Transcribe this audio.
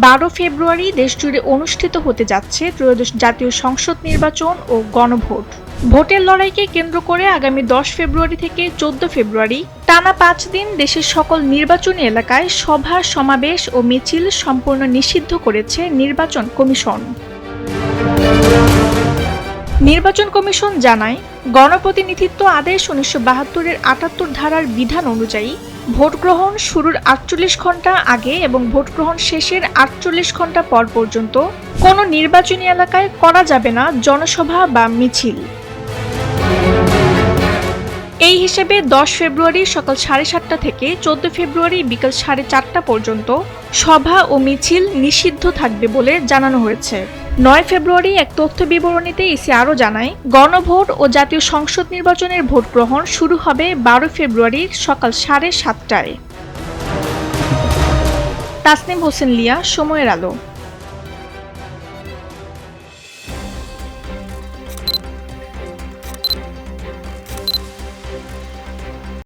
12 ফেব্রুয়ারি দেশজুড়ে অনুষ্ঠিত হতে যাচ্ছে ত্রয়োদশ জাতীয় সংসদ নির্বাচন ও গণভোট। ভোটের লড়াইকে কেন্দ্র করে আগামী 10 ফেব্রুয়ারি থেকে 14 ফেব্রুয়ারি টানা 5 দিন দেশের সকল নির্বাচনী এলাকায় সভা, সমাবেশ ও মিছিল সম্পূর্ণ নিষিদ্ধ করেছে নির্বাচন কমিশন। নির্বাচন কমিশন জানায়, গণপ্রতিনিধিত্ব আদেশ 1972-এর 78 ধারার বিধান অনুযায়ী ভোট গ্রহণ শুরুর 48 ঘণ্টা আগে এবং ভোট গ্রহণ শেষের 48 ঘণ্টা পর পর্যন্ত কোনো নির্বাচনী এলাকায় করা যাবে না জনসভা বা মিছিল। এই হিসেবে 10 ফেব্রুয়ারি সকাল 7:30 থেকে 14 ফেব্রুয়ারি বিকেল 4:30 পর্যন্ত সভা ও মিছিল নিষিদ্ধ থাকবে বলে জানানো হয়েছে। 9 ফেব্রুয়ারি এক তথ্য বিবরণীতে ইসি আরও জানায়, গণভোট ও জাতীয় সংসদ নির্বাচনের ভোট গ্রহণ শুরু হবে 12 ফেব্রুয়ারি সকাল 7:30টায়। তাসনিম হোসেন লিয়া, সময়ের আলো।